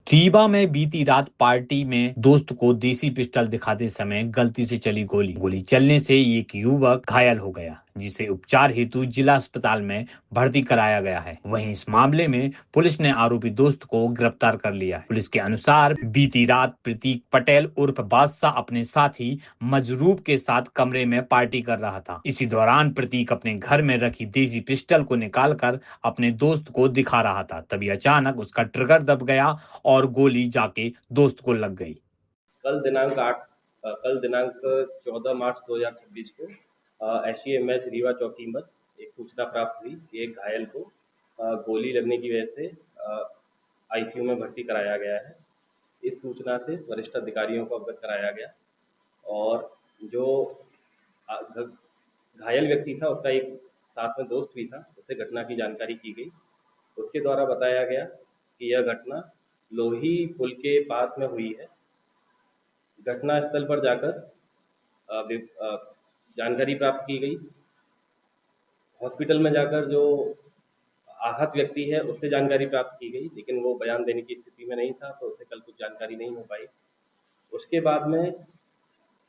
रीवा में बीती रात पार्टी में दोस्त को देसी पिस्टल दिखाते समय गलती से चली गोली गोली चलने से एक युवक घायल हो गया, जिसे उपचार हेतु जिला अस्पताल में भर्ती कराया गया है। वहीं इस मामले में पुलिस ने आरोपी दोस्त को गिरफ्तार कर लिया है। पुलिस के अनुसार बीती रात प्रतीक पटेल उर्फ बादशाह अपने साथी मजरूब के साथ कमरे में पार्टी कर रहा था। इसी दौरान प्रतीक अपने घर में रखी देसी पिस्टल को निकालकर अपने दोस्त को दिखा रहा था। तभी अचानक उसका ट्रिगर दब गया और गोली जाके दोस्त को लग गई। कल दिनांक 14 मार्च 2026 को एसईएमएस रीवा चौकी पर एक सूचना प्राप्त हुई कि एक घायल को गोली लगने की वजह से आईसीयू में भर्ती कराया गया है। इस सूचना से वरिष्ठ अधिकारियों को अवगत कराया गया और जो घायल व्यक्ति था उसका एक साथ में दोस्त भी था, उससे घटना की जानकारी की गई। उसके द्वारा बताया गया कि यह घटना लोही पुल के पास में हुई है। घटना स्थल पर जाकर जानकारी प्राप्त की गई। हॉस्पिटल में जाकर जो आहत व्यक्ति है उससे जानकारी प्राप्त की गई, लेकिन वो बयान देने की स्थिति में नहीं था, तो उससे कल कुछ जानकारी नहीं हो पाई। उसके बाद में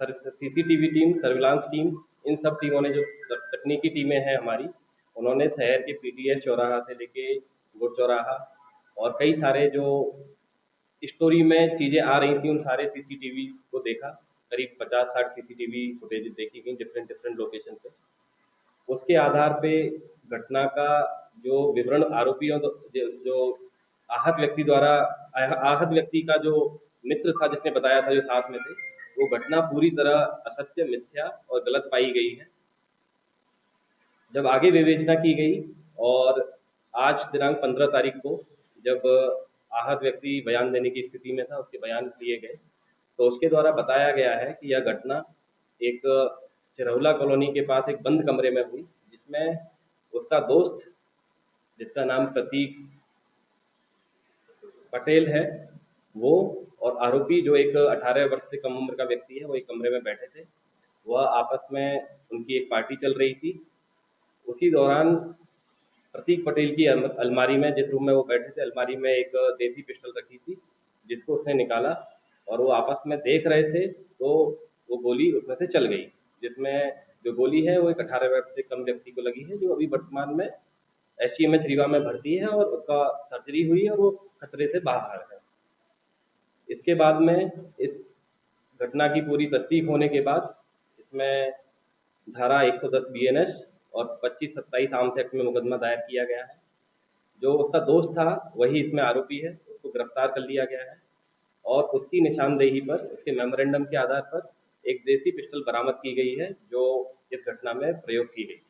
सीसीटीवी टीम, सर्विलांस टीम, इन सब टीमों ने, जो तकनीकी टीमें हैं हमारी, उन्होंने शहर के पीटीएस चौराहा से लेके गुड़ चौराहा और कई सारे जो स्टोरी में चीजें आ रही थी उन सारे सीसीटीवी को देखा। करीब 50-60 सीसीटीवी फुटेज देखी गई डिफरेंट लोकेशन पे। उसके आधार पे घटना का जो विवरण आरोपियों जो आहत व्यक्ति द्वारा आहत व्यक्ति का जो मित्र था जिसने बताया था, जो साथ में थे, वो घटना पूरी तरह असत्य, मिथ्या और गलत पाई गई है। जब आगे विवेचना की गई और आज दिनांक 15 तारीख को जब आहत व्यक्ति बयान देने की स्थिति में था, उसके बयान लिए गए, तो उसके द्वारा बताया गया है कि यह घटना एक चिरौला कॉलोनी के पास एक बंद कमरे में हुई, जिसमें उसका दोस्त, जिसका नाम प्रतीक पटेल है, वो और आरोपी जो एक 18 वर्ष से कम उम्र का व्यक्ति है, वो एक कमरे में बैठे थे। वह आपस में उनकी एक पार्टी चल रही थी। उसी दौरान प्रतीक पटेल की अलमारी में, जिस रूम में वो बैठे थे, अलमारी में एक देसी पिस्टल रखी थी, जिसको उसने निकाला और वो आपस में देख रहे थे, तो वो गोली उसमें से चल गई, जिसमें जो गोली है वो एक 18 वर्ष से कम व्यक्ति को लगी है, जो अभी वर्तमान में एसईएमएस रीवा में भर्ती है और उसका सर्जरी हुई है और वो खतरे से बाहर है। इसके बाद में इस घटना की पूरी तस्दीक होने के बाद इसमें धारा 110 बीएनएस और 25-27 आर्म्स एक्ट में मुकदमा दायर किया गया है। जो उसका दोस्त था वही इसमें आरोपी है, उसको गिरफ्तार कर लिया गया है और उसकी निशानदेही पर, उसके मेमोरेंडम के आधार पर एक देसी पिस्टल बरामद की गई है, जो इस घटना में प्रयोग की गई।